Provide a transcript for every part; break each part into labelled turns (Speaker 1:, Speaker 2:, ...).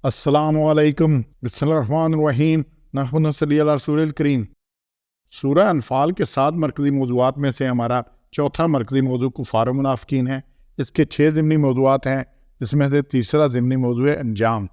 Speaker 1: السلام علیکم، بسم اللہ الرحمن الرحیم، نحمد و نصلی علی رسول الکریم۔ سورہ انفال کے 7 مرکزی موضوعات میں سے ہمارا چوتھا مرکزی موضوع کفار و منافقین ہے۔ اس کے 6 ضمنی موضوعات ہیں، جس میں سے تیسرا ضمنی موضوع ہے انجام۔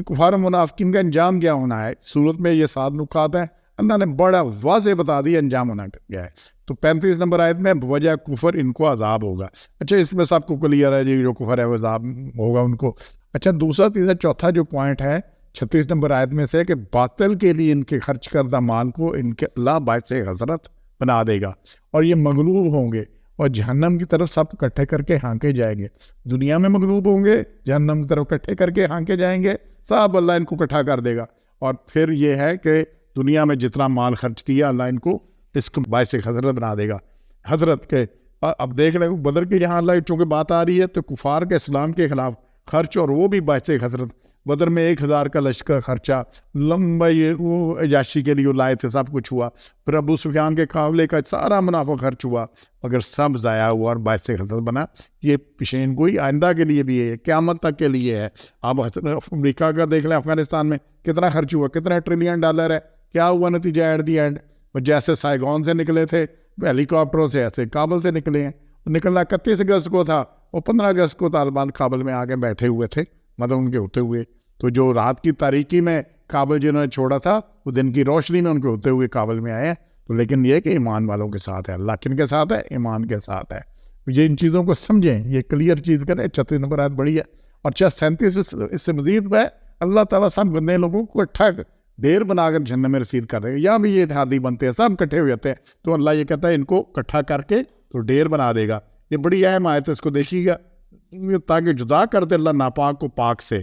Speaker 1: کفار و منافقین کا انجام کیا ہونا ہے؟ سورت میں یہ 7 نکات ہیں، اللہ نے بڑا واضح بتا دیا انجام ہونا کیا ہے۔ تو 35 نمبر آیت میں بوجہ کفر ان کو عذاب ہوگا۔ اچھا، اس میں سب کو کلیئر ہے جی، جو کفر ہے وہ عذاب ہوگا ان کو۔ اچھا، دوسرا تیسرا چوتھا جو پوائنٹ ہے 36 نمبر آیت میں سے کہ باطل کے لیے ان کے خرچ کردہ مال کو ان کے اللہ باعث حضرت بنا دے گا اور یہ مغلوب ہوں گے اور جہنم کی طرف سب اکٹھے کر کے ہانکے جائیں گے۔ دنیا میں مغلوب ہوں گے، جہنم کی طرف اکٹھے کر کے ہانکے جائیں گے، سب اللہ ان کو اکٹھا کر دے گا۔ اور پھر یہ ہے کہ دنیا میں جتنا مال خرچ کیا اللہ ان کو اس کو باعث حضرت بنا دے گا۔ حضرت کے اب دیکھ لیں بدر کی جہاں اللہ چونکہ بات آ رہی ہے تو کفار کے اسلام کے خلاف خرچ، اور وہ بھی باعث حضرت۔ بدر میں 1000 کا لشکر خرچہ لمبا، یہ وہ عیاشی کے لیے لائے تھے، سب کچھ ہوا۔ پھر ابو سفیان کے قافلے کا سارا منافع خرچ ہوا، مگر سب ضائع ہوا اور باعث حضرت بنا۔ یہ پیشین گوئی آئندہ کے لیے بھی ہے، قیامت تک کے لیے ہے۔ اب امریکہ کا دیکھ لیں، افغانستان میں کتنا خرچ ہوا، کتنا $1 ٹریلین ہے، کیا ہوا نتیجہ ایٹ دی اینڈ؟ جیسے سائیگون سے نکلے تھے ہیلی کاپٹروں سے، ایسے کابل سے نکلے ہیں۔ نکلنا 31 اگست کو تھا، اور 15 اگست کو طالبان کابل میں آگے بیٹھے ہوئے تھے، مطلب ان کے ہوتے ہوئے۔ تو جو رات کی تاریکی میں کابل جنہوں نے چھوڑا تھا، وہ دن کی روشنی میں ان کے ہوتے ہوئے کابل میں آئے ہیں۔ تو لیکن یہ کہ ایمان والوں کے ساتھ ہے، اللہ کن کے ساتھ ہے؟ ایمان کے ساتھ ہے۔ یہ ان چیزوں کو سمجھیں، یہ کلیئر چیز کریں۔ 36 نمبر آیت بڑی ہے، اور 37 اس سے مزید ہے، اللہ تعالیٰ سب گندے لوگوں کو اٹھا ڈیر بنا کر جہنم میں رسید کر دے گا۔ یہاں بھی یہ اتحادی بنتے ہیں، سب اکٹھے ہو جاتے ہیں، تو اللہ یہ کہتا ہے ان کو اکٹھا کر کے تو ڈیر بنا دے گا۔ یہ بڑی اہم آیت ہے، اس کو دیکھیے گا، تاکہ جدا کر دے اللہ ناپاک کو پاک سے۔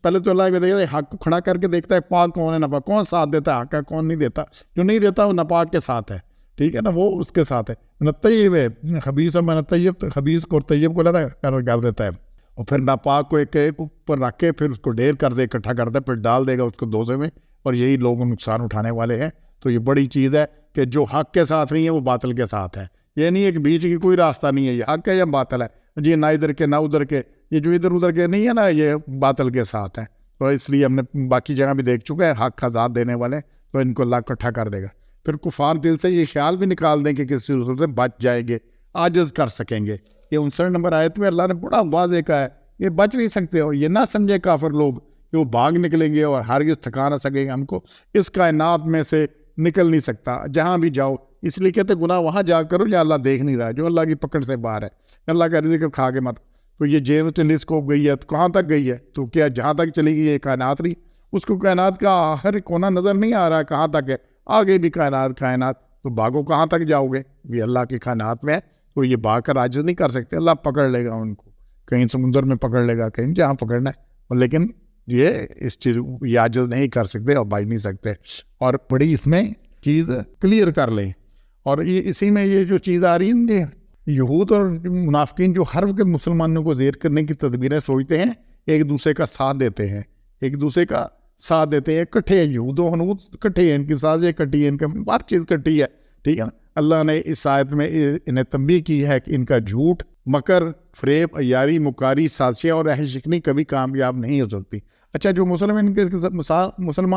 Speaker 1: پہلے تو اللہ یہ حق کو کھڑا کر کے دیکھتا ہے پاک کون ہے، ناپاک کون ساتھ دیتا ہے، حق کا کون نہیں دیتا۔ جو نہیں دیتا وہ ناپاک کے ساتھ ہے، ٹھیک ہے نا، وہ اس کے ساتھ ہے۔ طیب ہے، خبیث اور طیب، خبیث کو طیب کو کر دیتا ہے، اور پھر ناپاک کو ایک اوپر رکھ کے پھر اس کو ڈیر کر دے، اکٹھا کر دے، پھر ڈال دے گا اس کو دوزے میں، اور یہی لوگ نقصان اٹھانے والے ہیں۔ تو یہ بڑی چیز ہے کہ جو حق کے ساتھ نہیں ہے وہ باطل کے ساتھ ہے۔ یہ نہیں ہے کہ بیچ کی کوئی راستہ نہیں ہے، یہ حق ہے یا باطل ہے، یہ نہ ادھر کے نہ ادھر کے، یہ جو ادھر ادھر کے نہیں ہے نا، یہ باطل کے ساتھ ہے۔ تو اس لیے ہم نے باقی جگہ بھی دیکھ چکے ہیں، حق آزاد دینے والے، تو ان کو اللہ اکٹھا کر دے گا۔ پھر کفار دل سے یہ خیال بھی نکال دیں کہ کسی صورت سے بچ جائیں گے، عاجز کر سکیں گے۔ یہ 59 نمبر آیت میں اللہ نے بڑا واضح کہا ہے، یہ بچ نہیں سکتے، اور یہ نہ سمجھے کافر لوگ کہ وہ بھاگ نکلیں گے اور ہرگز تھکا نہ سکیں گے ہم کو، اس کائنات میں سے نکل نہیں سکتا جہاں بھی جاؤ۔ اس لیے کہتے گناہ وہاں جا کرو جہاں اللہ دیکھ نہیں رہا ہے، جو اللہ کی پکڑ سے باہر ہے، اللہ کا رزق کھا کے مت۔ تو یہ جیمز ٹیلیسکوپ گئی ہے، تو کہاں تک گئی ہے؟ تو کیا جہاں تک چلی گئی یہ کائنات نہیں؟ اس کو کائنات کا آخر کونا نظر نہیں آ رہا کہاں تک ہے، آگے بھی کائنات، تو بھاگو کہاں تک جاؤ گے؟ یہ اللہ کی کائنات میں ہے، تو یہ بھاگ کر عاجز نہیں کر سکتے، اللہ پکڑ لے گا ان کو، کہیں سمندر میں پکڑ لے گا، کہیں جہاں پکڑنا ہے، لیکن یہ اس چیز یہ عاجز نہیں کر سکتے اور بھاگ نہیں سکتے۔ اور بڑی اس میں چیز کلیئر کر لیں، اور یہ اسی میں یہ جو چیز آ رہی ہے، یہود اور منافقین جو ہر وقت مسلمانوں کو زیر کرنے کی تدبیریں سوچتے ہیں، ایک دوسرے کا ساتھ دیتے ہیں، ایک دوسرے کا ساتھ دیتے ہیں، اکٹھے ہیں، یہود و حنود اکٹھے ہیں، ان کی سازیں اکٹھی ہیں، ان کا ہر چیز اکٹھی ہے، ٹھیک ہے نا۔ اللہ نے اس آیت میں انہیں تنبیہ کی ہے کہ ان کا جھوٹ، مکر، فریب، عیاری، مکاری، سازشیں اور رہ شکنی کبھی کامیاب نہیں ہو سکتی۔ اچھا، جو مسلمان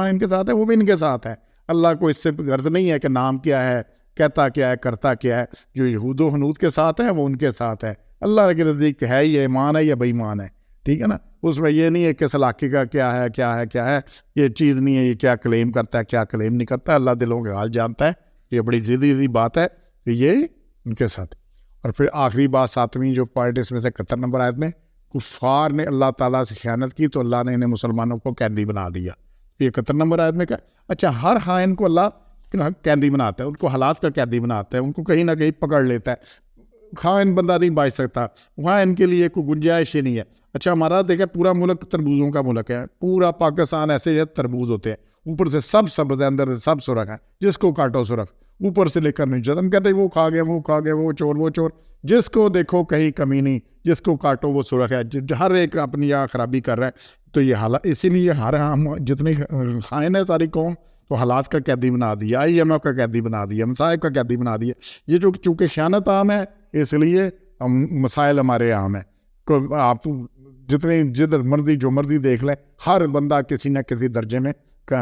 Speaker 1: ان کے ساتھ ہے وہ بھی ان کے ساتھ ہے، اللہ کو اس سے غرض نہیں ہے کہ نام کیا ہے، کہتا کیا ہے، کرتا کیا ہے۔ جو یہود و حنود کے ساتھ ہے وہ ان کے ساتھ ہے، اللہ کے نزدیک ہے یہ ایمان ہے یا بے ایمان ہے، ٹھیک ہے نا۔ اس میں یہ نہیں ہے کہ اس علاقے کا کیا ہے، یہ چیز نہیں ہے، یہ کیا کلیم کرتا ہے، کیا کلیم نہیں کرتا، اللہ دلوں کے حال جانتا ہے۔ یہ بڑی ضروری بات ہے کہ یہ ان کے ساتھ۔ اور پھر آخری بات 7ویں جو پوائنٹ اس میں سے 71 نمبر آیت میں، کفار نے اللہ تعالیٰ سے خیانت کی تو اللہ نے انہیں مسلمانوں کو قیدی بنا دیا۔ یہ 71 نمبر آیت میں کہا، اچھا ہر خائن کو اللہ قیدی بناتا ہے، ان کو حالات کا قیدی بناتا ہے، ان کو کہیں نہ کہیں پکڑ لیتا ہے۔ خائن بندہ نہیں بچ سکتا، وہاں ان کے لیے کوئی گنجائش ہی نہیں ہے۔ اچھا، ہمارا دیکھیں پورا ملک تربوزوں کا ملک ہے، پورا پاکستان ایسے تربوز ہوتے ہیں، اوپر سے سب سبز ہے، اندر سے سب سرخ ہے، جس کو کاٹو سرخ، اوپر سے لے کر نیچے۔ ہم کہتے ہیں وہ کھا گئے، وہ چور، جس کو دیکھو کہیں کمی نہیں، جس کو کاٹو وہ سرخ ہے، ہر ایک اپنی یہاں خرابی کر رہا ہے۔ تو یہ حالات، اسی لیے ہم جتنی خائن ہے ساری قوم، تو حالات کا قیدی بنا دیا، IMF کا قیدی بنا دیا، مصائب کا قیدی بنا دیا۔ یہ جو چونکہ خیانت عام ہے، اس لیے مسائل ہمارے عام ہیں۔ آپ جتنی جدھر مرضی جو مرضی دیکھ لیں، ہر بندہ کسی نہ کسی درجے میں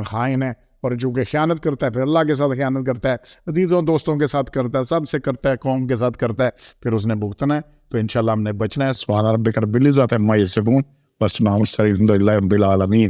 Speaker 1: خائن ہے، اور جو کہ خیانت کرتا ہے پھر اللہ کے ساتھ خیانت کرتا ہے، عزیزوں دوستوں کے ساتھ کرتا ہے، سب سے کرتا ہے، قوم کے ساتھ کرتا ہے، پھر اس نے بھگتنا ہے۔ تو انشاءاللہ ہم نے بچنا ہے۔ سبحان ربک رب العزت عما یصفون وسلام علی المرسلین الحمد للہ رب العالمین۔